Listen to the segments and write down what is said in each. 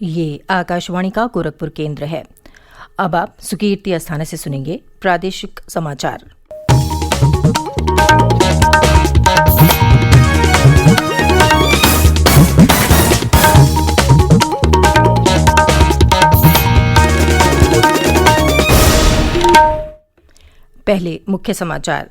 ये आकाशवाणी का गोरखपुर केंद्र है। अब आप सुकीर्ति अस्थाना से सुनेंगे प्रादेशिक समाचार। पहले मुख्य समाचार।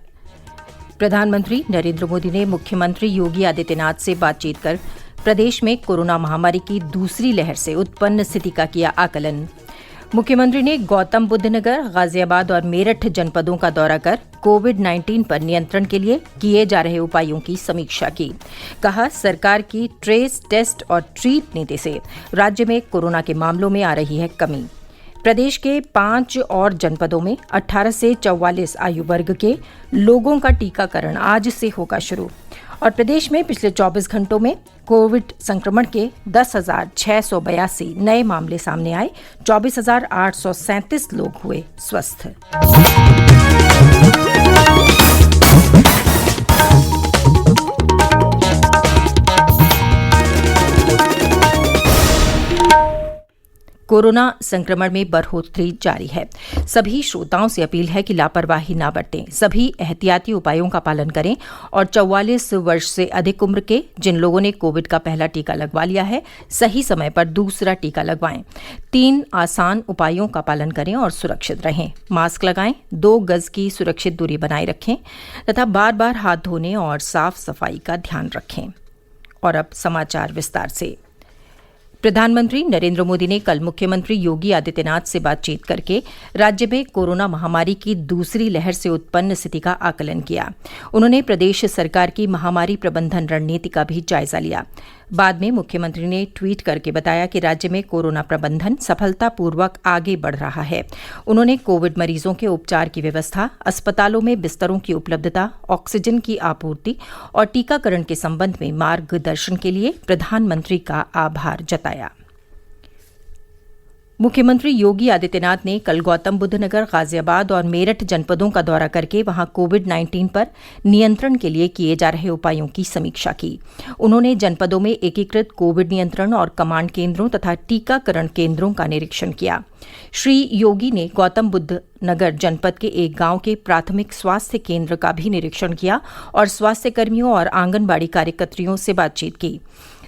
प्रधानमंत्री नरेंद्र मोदी ने मुख्यमंत्री योगी आदित्यनाथ से बातचीत कर प्रदेश में कोरोना महामारी की दूसरी लहर से उत्पन्न स्थिति का किया आकलन। मुख्यमंत्री ने गौतम बुद्ध नगर, गाजियाबाद और मेरठ जनपदों का दौरा कर कोविड-19 पर नियंत्रण के लिए किए जा रहे उपायों की समीक्षा की। कहा, सरकार की ट्रेस, टेस्ट और ट्रीट नीति से राज्य में कोरोना के मामलों में आ रही है कमी। प्रदेश के 5 और जनपदों में 18 से 44 आयु वर्ग के लोगों का टीकाकरण आज से होगा शुरू। और प्रदेश में पिछले 24 घंटों में कोविड संक्रमण के 10,682 नए मामले सामने आए। 24,837 लोग हुए स्वस्थ। कोरोना संक्रमण में बढ़ोतरी जारी है। सभी श्रोताओं से अपील है कि लापरवाही न बरतें, सभी एहतियाती उपायों का पालन करें और 44 वर्ष से अधिक उम्र के जिन लोगों ने कोविड का पहला टीका लगवा लिया है, सही समय पर दूसरा टीका लगवाएं। 3 आसान उपायों का पालन करें और सुरक्षित रहें। मास्क लगाएं, 2 गज की सुरक्षित दूरी बनाए रखें तथा बार बार हाथ धोने और साफ सफाई का ध्यान रखें। और अब समाचार विस्तार से। प्रधानमंत्री नरेंद्र मोदी ने कल मुख्यमंत्री योगी आदित्यनाथ से बातचीत करके राज्य में कोरोना महामारी की दूसरी लहर से उत्पन्न स्थिति का आकलन किया। उन्होंने प्रदेश सरकार की महामारी प्रबंधन रणनीति का भी जायजा लिया। बाद में मुख्यमंत्री ने ट्वीट करके बताया कि राज्य में कोरोना प्रबंधन सफलतापूर्वक आगे बढ़ रहा है। उन्होंने कोविड मरीजों के उपचार की व्यवस्था, अस्पतालों में बिस्तरों की उपलब्धता, ऑक्सीजन की आपूर्ति और टीकाकरण के संबंध में मार्गदर्शन के लिए प्रधानमंत्री का आभार जताया। मुख्यमंत्री योगी आदित्यनाथ ने कल गौतम बुद्ध नगर, गाजियाबाद और मेरठ जनपदों का दौरा करके वहां कोविड-19 पर नियंत्रण के लिए किए जा रहे उपायों की समीक्षा की। उन्होंने जनपदों में एकीकृत कोविड नियंत्रण और कमांड केंद्रों तथा टीकाकरण केंद्रों का निरीक्षण किया। श्री योगी ने गौतम बुद्ध नगर जनपद के एक गांव के प्राथमिक स्वास्थ्य केंद्र का भी निरीक्षण किया और स्वास्थ्य कर्मियों और आंगनबाड़ी कार्यकर्तियों से बातचीत की।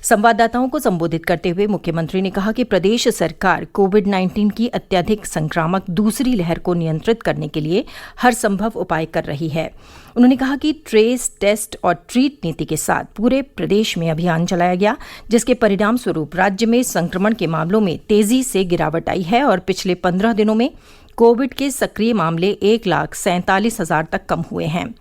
संवाददाताओं को संबोधित करते हुए मुख्यमंत्री ने कहा कि प्रदेश सरकार कोविड-19 की अत्यधिक संक्रामक दूसरी लहर को नियंत्रित करने के लिए हर संभव उपाय कर रही है। उन्होंने कहा कि ट्रेस, टेस्ट और ट्रीट नीति के साथ पूरे प्रदेश में अभियान चलाया गया, जिसके परिणाम स्वरूप राज्य में संक्रमण के मामलों में तेजी से गिरावट आई है और पिछले 15 दिनों में कोविड के सक्रिय मामले 1,47,000 तक कम हुए हैं।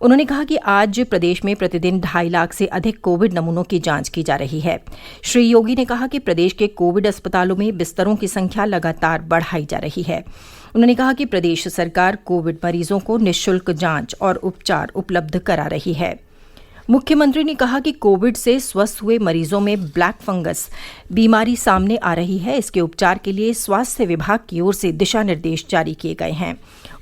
उन्होंने कहा कि आज प्रदेश में प्रतिदिन 2.5 लाख से अधिक कोविड नमूनों की जांच की जा रही है। श्री योगी ने कहा कि प्रदेश के कोविड अस्पतालों में बिस्तरों की संख्या लगातार बढ़ाई जा रही है। उन्होंने कहा कि प्रदेश सरकार कोविड मरीजों को निःशुल्क जांच और उपचार उपलब्ध करा रही है। मुख्यमंत्री ने कहा कि कोविड से स्वस्थ हुए मरीजों में ब्लैक फंगस बीमारी सामने आ रही है। इसके उपचार के लिए स्वास्थ्य विभाग की ओर से दिशा निर्देश जारी किए गए हैं।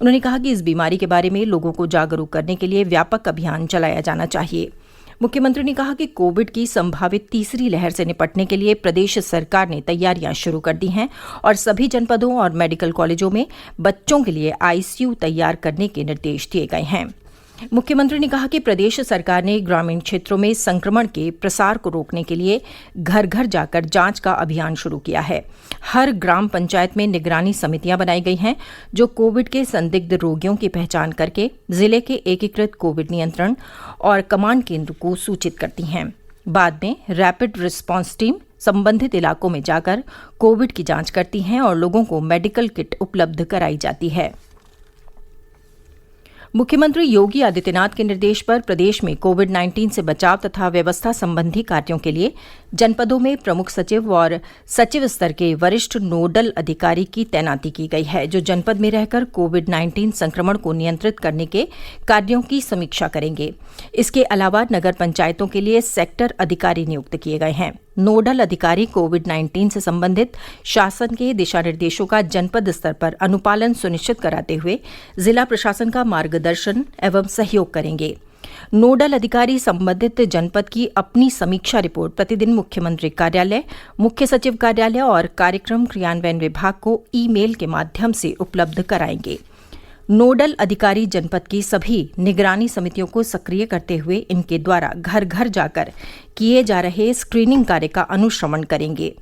उन्होंने कहा कि इस बीमारी के बारे में लोगों को जागरूक करने के लिए व्यापक अभियान चलाया जाना चाहिए। मुख्यमंत्री ने कहा कि कोविड की संभावित तीसरी लहर से निपटने के लिए प्रदेश सरकार ने तैयारियां शुरू कर दी हैं और सभी जनपदों और मेडिकल कॉलेजों में बच्चों के लिए आईसीयू तैयार करने के निर्देश दिए गए हैं। मुख्यमंत्री ने कहा कि प्रदेश सरकार ने ग्रामीण क्षेत्रों में संक्रमण के प्रसार को रोकने के लिए घर घर जाकर जांच का अभियान शुरू किया है। हर ग्राम पंचायत में निगरानी समितियां बनाई गई हैं, जो कोविड के संदिग्ध रोगियों की पहचान करके जिले के एकीकृत कोविड नियंत्रण और कमांड केंद्र को सूचित करती हैं। बाद में रैपिड रिस्पांस टीम संबंधित इलाकों में जाकर कोविड की जांच करती हैं और लोगों को मेडिकल किट उपलब्ध कराई जाती है। मुख्यमंत्री योगी आदित्यनाथ के निर्देश पर प्रदेश में कोविड-19 से बचाव तथा व्यवस्था संबंधी कार्यों के लिए जनपदों में प्रमुख सचिव और सचिव स्तर के वरिष्ठ नोडल अधिकारी की तैनाती की गई है, जो जनपद में रहकर कोविड-19 संक्रमण को नियंत्रित करने के कार्यों की समीक्षा करेंगे। इसके अलावा नगर पंचायतों के लिए सेक्टर अधिकारी नियुक्त किए गए हैं। नोडल अधिकारी कोविड-19 से संबंधित शासन के दिशा निर्देशों का जनपद स्तर पर अनुपालन सुनिश्चित कराते हुए जिला प्रशासन का मार्गदर्शन एवं सहयोग करेंगे। नोडल अधिकारी संबंधित जनपद की अपनी समीक्षा रिपोर्ट प्रतिदिन मुख्यमंत्री कार्यालय, मुख्य सचिव कार्यालय और कार्यक्रम क्रियान्वयन विभाग को ईमेल के माध्यम से उपलब्ध कराएंगे। नोडल अधिकारी जनपद की सभी निगरानी समितियों को सक्रिय करते हुए इनके द्वारा घर घर जाकर किए जा रहे स्क्रीनिंग कार्य का अनुश्रवण करेंगे।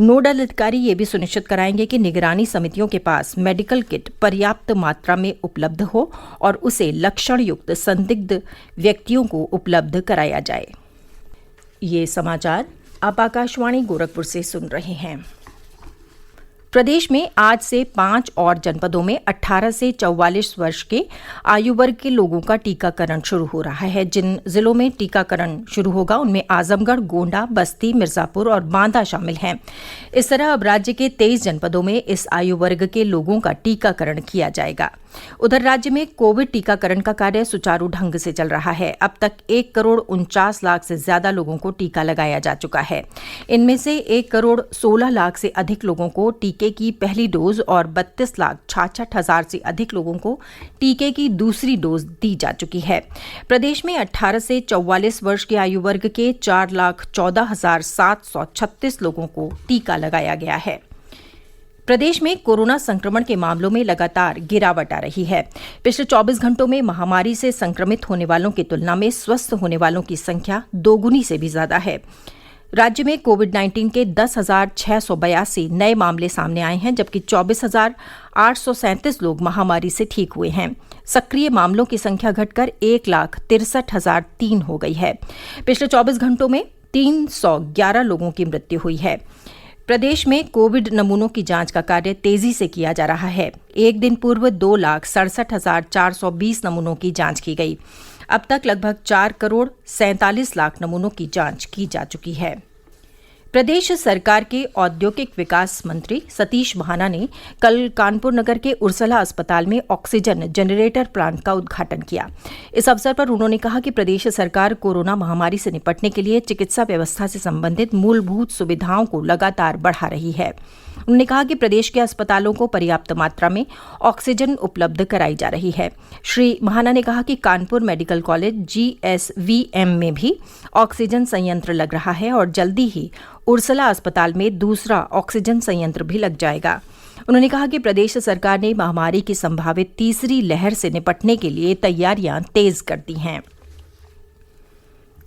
नोडल अधिकारी ये भी सुनिश्चित कराएंगे कि निगरानी समितियों के पास मेडिकल किट पर्याप्त मात्रा में उपलब्ध हो और उसे लक्षण युक्त संदिग्ध व्यक्तियों को उपलब्ध कराया जाए। ये समाचार आप आकाशवाणी गोरखपुर से सुन रहे हैं। प्रदेश में आज से 5 और जनपदों में 18 से 44 वर्ष के आयु वर्ग के लोगों का टीकाकरण शुरू हो रहा है। जिन जिलों में टीकाकरण शुरू होगा उनमें आजमगढ़, गोंडा, बस्ती, मिर्जापुर और बांदा शामिल हैं। इस तरह अब राज्य के 23 जनपदों में इस आयु वर्ग के लोगों का टीकाकरण किया जाएगा। उधर राज्य में कोविड टीकाकरण का कार्य सुचारू ढंग से चल रहा है। अब तक 1,49,00,000 से ज्यादा लोगों को टीका लगाया जा चुका है। इनमें से 1,16,00,000 से अधिक लोगों को टीके की पहली डोज और 32,66,000 से अधिक लोगों को टीके की दूसरी डोज दी जा चुकी है। प्रदेश में 18 से 44 वर्ष के आयु वर्ग के 4,14,736 लोगों को टीका लगाया गया है। प्रदेश में कोरोना संक्रमण के मामलों में लगातार गिरावट आ रही है। पिछले 24 घंटों में महामारी से संक्रमित होने वालों की तुलना में स्वस्थ होने वालों की संख्या दोगुनी से भी ज्यादा है। राज्य में कोविड-19 के 10,682 नए मामले सामने आए हैं, जबकि 24,837 लोग महामारी से ठीक हुए हैं। सक्रिय मामलों की संख्या घटकर 1,63,003 हो गई है। पिछले 24 घंटों में 311 लोगों की मृत्यु हुई है। प्रदेश में कोविड नमूनों की जांच का कार्य तेजी से किया जा रहा है। एक दिन पूर्व 2,67,420 नमूनों की जांच की गई। अब तक लगभग 4,47,00,000 नमूनों की जांच की जा चुकी है। प्रदेश सरकार के औद्योगिक विकास मंत्री सतीश महाना ने कल कानपुर नगर के उर्सला अस्पताल में ऑक्सीजन जनरेटर प्लांट का उद्घाटन किया। इस अवसर पर उन्होंने कहा कि प्रदेश सरकार कोरोना महामारी से निपटने के लिए चिकित्सा व्यवस्था से संबंधित मूलभूत सुविधाओं को लगातार बढ़ा रही है। उन्होंने कहा कि प्रदेश के अस्पतालों को पर्याप्त मात्रा में ऑक्सीजन उपलब्ध कराई जा रही है। श्री महाना ने कहा कि कानपुर मेडिकल कॉलेज GSVM में भी ऑक्सीजन संयंत्र लग रहा है और जल्दी ही उर्सला अस्पताल में दूसरा ऑक्सीजन संयंत्र भी लग जाएगा। उन्होंने कहा कि प्रदेश सरकार ने महामारी की संभावित तीसरी लहर से निपटने के लिए तैयारियां तेज कर दी हैं।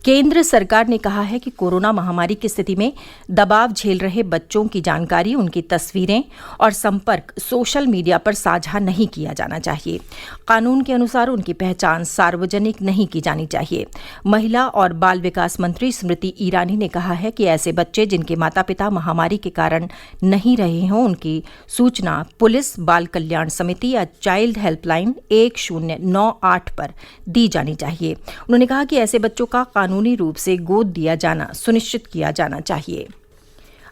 केंद्र सरकार ने कहा है कि कोरोना महामारी की स्थिति में दबाव झेल रहे बच्चों की जानकारी, उनकी तस्वीरें और संपर्क सोशल मीडिया पर साझा नहीं किया जाना चाहिए। कानून के अनुसार उनकी पहचान सार्वजनिक नहीं की जानी चाहिए। महिला और बाल विकास मंत्री स्मृति ईरानी ने कहा है कि ऐसे बच्चे जिनके माता पिता महामारी के कारण नहीं रहे हों, उनकी सूचना पुलिस, बाल कल्याण समिति या चाइल्ड हेल्पलाइन 1098 पर दी जानी चाहिए। उन्होंने कहा कि ऐसे बच्चों का कानूनी रूप से गोद दिया जाना सुनिश्चित किया जाना चाहिए।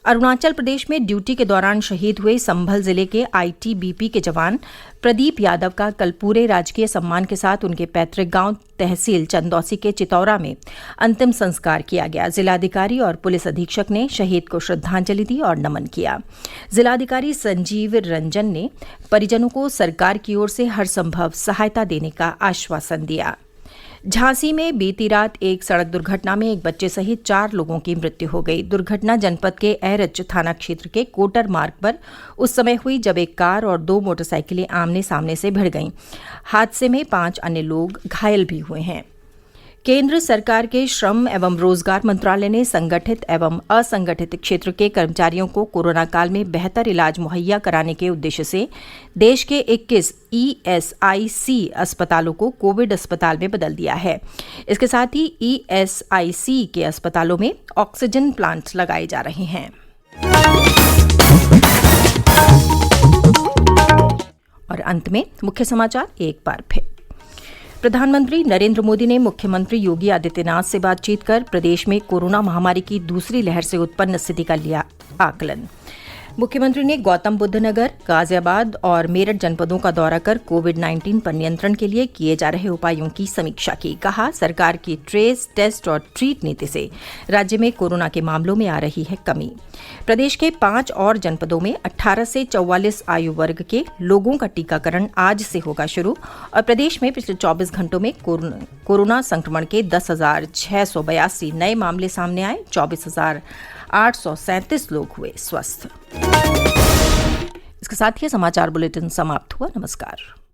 अरुणाचल प्रदेश में ड्यूटी के दौरान शहीद हुए संभल जिले के ITBP के जवान प्रदीप यादव का कल पूरे राजकीय सम्मान के साथ उनके पैतृक गांव तहसील चंदौसी के चितौरा में अंतिम संस्कार किया गया। जिलाधिकारी और पुलिस अधीक्षक ने शहीद को श्रद्धांजलि दी और नमन किया। जिलाधिकारी संजीव रंजन ने परिजनों को सरकार की ओर से हर संभव सहायता देने का आश्वासन दिया। झांसी में बीती रात एक सड़क दुर्घटना में एक बच्चे सहित 4 लोगों की मृत्यु हो गई। दुर्घटना जनपद के एरच थाना क्षेत्र के कोटर मार्ग पर उस समय हुई जब एक कार और 2 मोटरसाइकिलें आमने सामने से भिड़ गईं। हादसे में 5 अन्य लोग घायल भी हुए हैं। केंद्र सरकार के श्रम एवं रोजगार मंत्रालय ने संगठित एवं असंगठित क्षेत्र के कर्मचारियों को कोरोना काल में बेहतर इलाज मुहैया कराने के उद्देश्य से देश के 21 ESIC अस्पतालों को कोविड अस्पताल में बदल दिया है। इसके साथ ही ESIC के अस्पतालों में ऑक्सीजन प्लांट लगाए जा रहे हैं। और अंत में मुख्य समाचार एक बार फिर। प्रधानमंत्री नरेंद्र मोदी ने मुख्यमंत्री योगी आदित्यनाथ से बातचीत कर प्रदेश में कोरोना महामारी की दूसरी लहर से उत्पन्न स्थिति का लिया आकलन। मुख्यमंत्री ने गौतम बुद्ध नगर, गाजियाबाद और मेरठ जनपदों का दौरा कर कोविड-19 पर नियंत्रण के लिए किए जा रहे उपायों की समीक्षा की। कहा, सरकार की ट्रेस, टेस्ट और ट्रीट नीति से राज्य में कोरोना के मामलों में आ रही है कमी। प्रदेश के 5 और जनपदों में 18 से 44 आयु वर्ग के लोगों का टीकाकरण आज से होगा शुरू। और प्रदेश में पिछले 24 घंटों में कोरोना संक्रमण के 10,682 नए मामले सामने आए। 24,837 लोग हुए स्वस्थ। इसके साथ ही समाचार बुलेटिन समाप्त हुआ। नमस्कार।